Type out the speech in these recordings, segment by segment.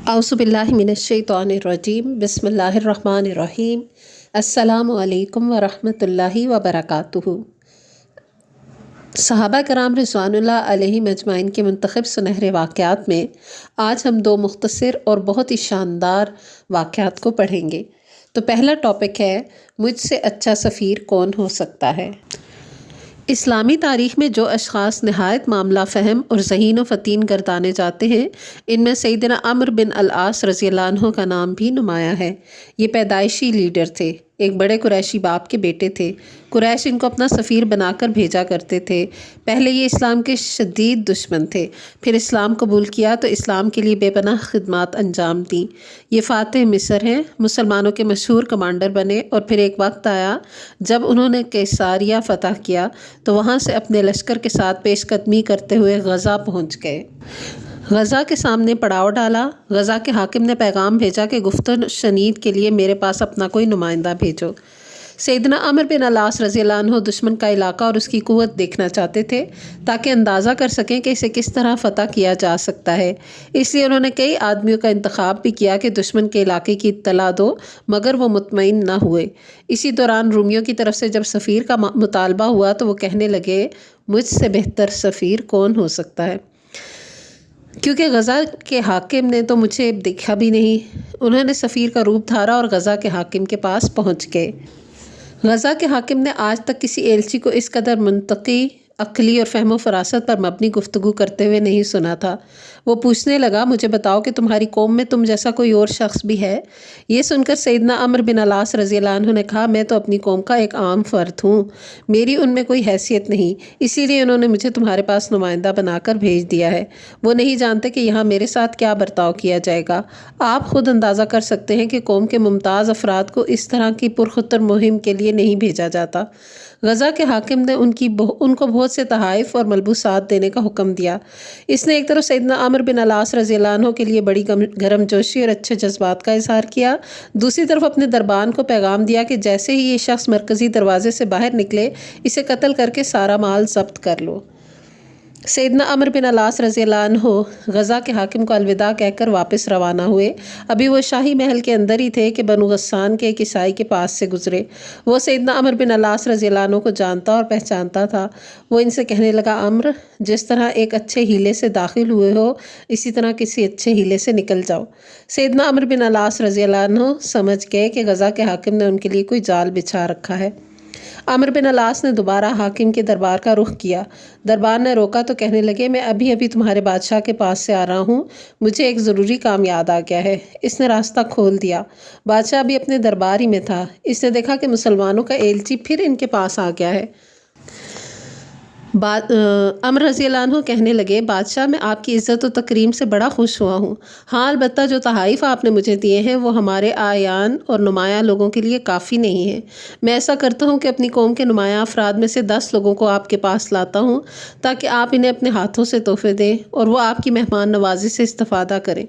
अऊज़ु बिल्लाहि मिनश्शैतानिर्रजीम बिस्मिल्लाहिर्रहमानिर्रहीम। अस्सलामु अलैकुम व रहमतुल्लाहि व बरकातुहू। सहाबा कराम रिज़वानुल्लाह अलैहिम अजमाइन के मुंतखब सुनहरे वाक़यात में आज हम दो मुख्तसर और बहुत ही शानदार वाक़यात को पढ़ेंगे। तो पहला टॉपिक है, मुझसे अच्छा सफ़ीर कौन हो सकता है। इस्लामी तारीख़ में जो अशख़ास नहायत मामला फ़हम और ज़हीन व फ़तीन गर्दाने जाते हैं, इनमें सैयदना अम्र बिन अल-आस रज़ियल्लाहु अन्हु का नाम भी नुमायां है। ये पैदाइशी लीडर थे, एक बड़े कुरैशी बाप के बेटे थे। कुरैश इनको अपना सफ़ीर बनाकर भेजा करते थे। पहले ये इस्लाम के शदीद दुश्मन थे, फिर इस्लाम कबूल किया तो इस्लाम के लिए बेपनाह खिदमात अंजाम दी। ये फ़ातिह मिस्र हैं, मुसलमानों के मशहूर कमांडर बने और फिर एक वक्त आया जब उन्होंने कैसारिया फ़तह किया तो वहाँ से अपने लश्कर के साथ पेशकदमी करते हुए गज़ा पहुँच गए। गज़ा के सामने पड़ाव डाला। गज़ा के हाकिम ने पैगाम भेजा कि गुफ्तन शनीद के लिए मेरे पास अपना कोई नुमाइंदा भेजो। सैयदना अमर बिन अल-आस रज़ियल्लाहु अन्हु दुश्मन का इलाका और उसकी कुव्वत देखना चाहते थे ताकि अंदाज़ा कर सकें कि इसे किस तरह फ़तह किया जा सकता है। इसलिए उन्होंने कई आदमियों का इंतखाब भी किया कि दुश्मन के इलाके की इत्तला दो, मगर वो मुतमईन न हुए। इसी दौरान रूमियों की तरफ से जब सफ़ीर का मुतालबा हुआ तो वो कहने लगे, मुझसे बेहतर सफ़ीर कौन हो सकता है, क्योंकि गज़ा के हाकिम ने तो मुझे देखा भी नहीं। उन्होंने सफ़ीर का रूप धारा और गज़ा के हाकिम के पास पहुँच गए। गज़ा के हाकिम ने आज तक किसी एलची को इस कदर मुंतकी, अक्ली और फ़हम फ़रासत पर मबनी गुफ्तगू करते हुए नहीं सुना था। वो पूछने लगा, मुझे बताओ कि तुम्हारी कौम में तुम जैसा कोई और शख्स भी है। ये सुनकर सैयदना अम्र बिन अल-आस रज़ियल्लाहु अन्हु ने कहा, मैं तो अपनी कौम का एक आम फ़र्द हूँ, मेरी उनमें कोई हैसियत नहीं, इसीलिए उन्होंने मुझे तुम्हारे पास नुमाइंदा बनाकर भेज दिया है। वो नहीं जानते कि यहाँ मेरे साथ क्या बर्ताव किया जाएगा। आप खुद अंदाज़ा कर सकते हैं कि कौम के मुमताज़ अफराद को इस तरह की पुरखतर मुहिम के लिए नहीं भेजा जाता। गज़ा के हाकिम ने उनको बहुत से तहाइफ और मलबूसात देने का हुक्म दिया। इसने एक तरफ सैयदना अम्र बिन अल-आस रज़ियल्लाहु अन्हु के लिए बड़ी गर्मजोशी और अच्छे जज्बात का इज़हार किया। दूसरी तरफ अपने दरबान को पैगाम दिया कि जैसे ही ये शख्स मरकज़ी दरवाजे से बाहर निकले, इसे कत्ल करके सारा माल ज़ब्त कर लो। सैयदना अम्र बिन अल-आस रज़ियल्लाहु अन्हु गज़ा के हाकिम को अलविदा कहकर वापस रवाना हुए। अभी वो शाही महल के अंदर ही थे कि बनु गस्सान के एक ईसाई के पास से गुजरे। वो सैयदना अम्र बिन अल-आस रज़ियल्लाहु अन्हु को जानता और पहचानता था। वो इनसे कहने लगा, अम्र, जिस तरह एक अच्छे हीले से दाखिल हुए हो, इसी तरह किसी अच्छे हीले से निकल जाओ। सैयदना अम्र बिन अल-आस रज़ियल्लाहु अन्हु समझ गए कि गज़ा के हाकिम ने उनके लिए कोई जाल बिछा रखा है। अम्र बिन अल-आस ने दोबारा हाकिम के दरबार का रुख किया। दरबार ने रोका तो कहने लगे, मैं अभी अभी तुम्हारे बादशाह के पास से आ रहा हूँ, मुझे एक ज़रूरी काम याद आ गया है। इसने रास्ता खोल दिया। बादशाह अभी अपने दरबार ही में था। इसने देखा कि मुसलमानों का एलची फिर इनके पास आ गया है। अम्र रज़ियल्लाहु अन्हु कहने लगे, बादशाह, मैं आपकी इज़्ज़त और तकरीम से बड़ा खुश हुआ हूँ। हाँ, अलबत्ता जो तहाइफ़ आपने मुझे दिए हैं वो हमारे आयान और नुमायाँ लोगों के लिए काफ़ी नहीं है। मैं ऐसा करता हूँ कि अपनी कौम के नुमायाँ अफराद में से 10 लोगों को आपके पास लाता हूँ ताकि आप इन्हें अपने हाथों से तोहफे दें और वो आपकी मेहमान नवाजी से इस्तिफ़ादा करें।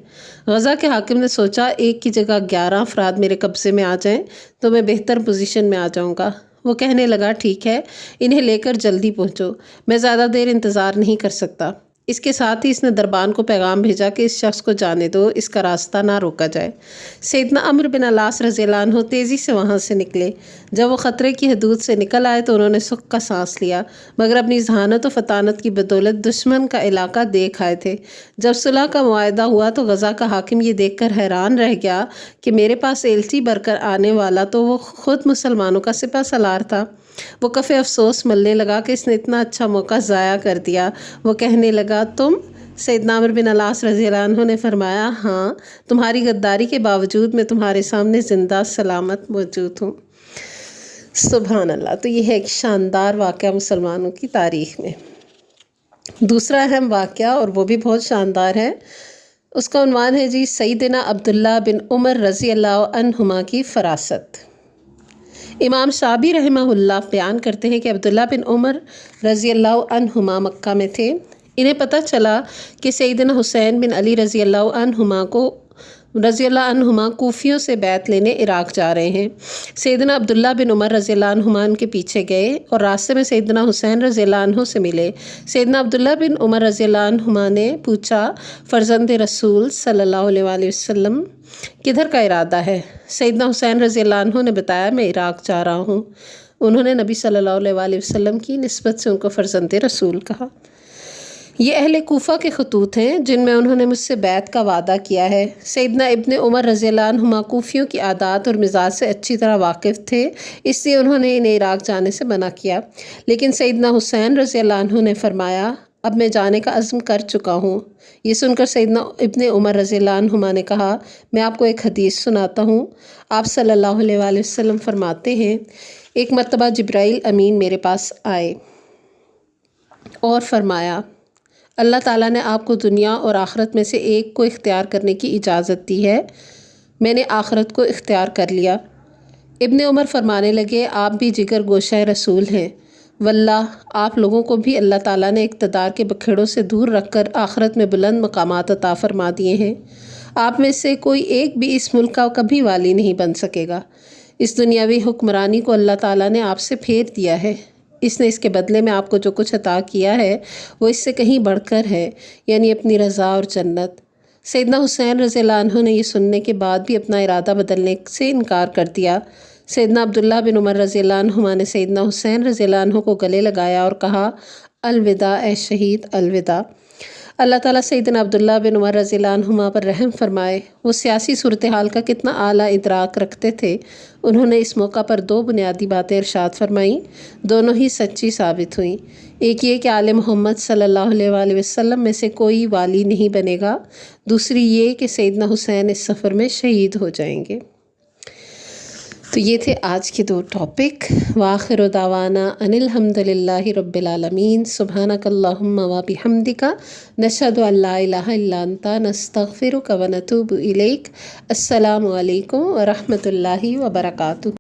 गज़ा के हाकिम ने सोचा, एक की जगह 11 अफराद मेरे कब्ज़े में आ जाएँ तो मैं बेहतर पोजीशन में आ जाऊँगा। वो कहने लगा, ठीक है, इन्हें लेकर जल्दी पहुंचो, मैं ज़्यादा देर इंतज़ार नहीं कर सकता। इसके साथ ही इसने दरबान को पैगाम भेजा कि इस शख्स को जाने दो, इसका रास्ता ना रोका जाए। सैयदना अम्र बिन अल-आस रज़ियल्लाहु अन्हु तेज़ी से वहाँ से निकले। जब वो ख़तरे की हदूद से निकल आए तो उन्होंने सुख का सांस लिया, मगर अपनी ज़हानत और फ़तानत की बदौलत दुश्मन का इलाका देख आए थे। जब सुलह का मुआहदा हुआ तो गज़ा का हाकिम ये देखकर हैरान रह गया कि मेरे पास एलची भरकर आने वाला तो वो ख़ुद मुसलमानों का सिपह सलार था। वो कफ़े अफसोस मलने लगा कि इसने इतना अच्छा मौका ज़ाया कर दिया। वो कहने लगा, तुम? सैयदना अम्र बिन अल-आस रज़ियल्लाहु अन्हु ने फरमाया, हाँ, तुम्हारी गद्दारी के बावजूद मैं तुम्हारे सामने ज़िंदा सलामत मौजूद हूँ। सुभान अल्लाह। तो ये है एक शानदार वाक़या मुसलमानों की तारीख़ में। दूसरा अहम वाक़या, और वो भी बहुत शानदार है, उसका उन्वान है जी, सैयदना अब्दुल्ला बिन उमर रज़ियल्लाहु अन्हुमा की फ़रासत। इमाम शाबी रहमहुल्लाह बयान करते हैं कि अब्दुल्ला बिन उमर रज़ियल्लाहु अन्हुमा मक्का में थे। इन्हें पता चला कि सैयदना हुसैन बिन अली रज़ियल्लाहु अन्हुमा को रज़ी अल्लाह अन्हुमा कूफियों से बैत लेने इराक़ जा रहे हैं। सैयदना अब्दुल्ला बिन उमर रज़ी अल्लाह अन्हुमा उनके पीछे गए और रास्ते में सैयदना हुसैन रज़ी अल्लाह अन्हु से मिले। सैयदना अब्दुल्ला बिन उमर रज़ी अल्लाह अन्हुमा ने पूछा, फ़र्जंद रसूल सल्लल्लाहु अलैहि वसल्लम किधर का इरादा है? सैयदना हुसैन रज़ी अल्लाह अन्हु ने बताया, मैं इराक़ जा रहा हूँ। उन्होंने नबी सल्लल्लाहु अलैहि वसल्लम की निस्बत से उनको फ़र्जंद रसूल कहा। ये अहले कूफ़ा के खतूत हैं जिनमें उन्होंने मुझसे बैत का वादा किया है। सैयदना इब्ने उमर रज़ी अल्लाह अन्हुमा कूफ़ियों की आदात और मिजाज से अच्छी तरह वाकिफ़ थे, इसलिए उन्होंने इन्हें इराक़ जाने से मना किया। लेकिन सैयदना हुसैन रज़ी अल्लाह अन्हु ने फरमाया, अब मैं जाने का अज़्म कर चुका हूँ। ये सुनकर सैयदना इब्ने उमर रज़ी अल्लाह अन्हुमा ने कहा, मैं आपको एक हदीस सुनाता हूँ। आप सल्लल्लाहु अलैहि वसल्लम फरमाते हैं, एक मरतबा जिब्राइल अमीन मेरे पास आए और फरमाया, अल्लाह ताला ने आपको दुनिया और आखिरत में से एक को इख्तियार करने की इजाज़त दी है। मैंने आखिरत को इख्तियार कर लिया। इब्ने उमर फरमाने लगे, आप भी जिगर गोशा रसूल हैं। वल्लाह आप लोगों को भी अल्लाह ताला ने इक़्तिदार के बखेड़ों से दूर रखकर आखिरत में बुलंद मकामात अता फरमा दिए हैं। आप में से कोई एक भी इस मुल्क का कभी वाली नहीं बन सकेगा। इस दुनियावी हुक्मरानी को अल्लाह ताला ने आपसे फेर दिया है। इसने इसके बदले में आपको जो कुछ अता किया है वो इससे कहीं बढ़कर है, यानी अपनी रज़ा और जन्नत। सैयदना हुसैन रज़ी अल्लाह अन्हु ने ये सुनने के बाद भी अपना इरादा बदलने से इनकार कर दिया। सैयदना अब्दुल्ला बिन उमर रज़ी अल्लाह अन्हुमा ने सैयदना हुसैन रज़ी अल्लाह अन्हु को गले लगाया और कहा, अलविदा ए शहीद, अलविदा। अल्लाह ताला सैयदना अब्दुल्ला बिन उमर रज़ी अल्लाह अन्हुमा पर रहम फरमाए। वो सियासी सूरत हाल का कितना आला इदराक रखते थे। उन्होंने इस मौका पर दो बुनियादी बातें इरशाद फरमाईं, दोनों ही सच्ची साबित हुई। एक ये कि आले मोहम्मद सल्लल्लाहु अलैहि वसल्लम में से कोई वाली नहीं बनेगा। दूसरी ये कि सैयदना हुसैन इस सफ़र में शहीद हो जाएंगे। तो ये थे आज के दो टॉपिक। वाखिर दावाना अनिल हम्दुलिल्लाहि रब्बिल आलमीन, सुब्हानकल्लाहुम्मा व बिहम्दिका, नशहदु अल्ला इलाहा इल्ला अंता, नस्तगफिरुका व नतूबु इलैक। अस्सलामु अलैकुम व रहमतुल्लाहि व बरकातुहू।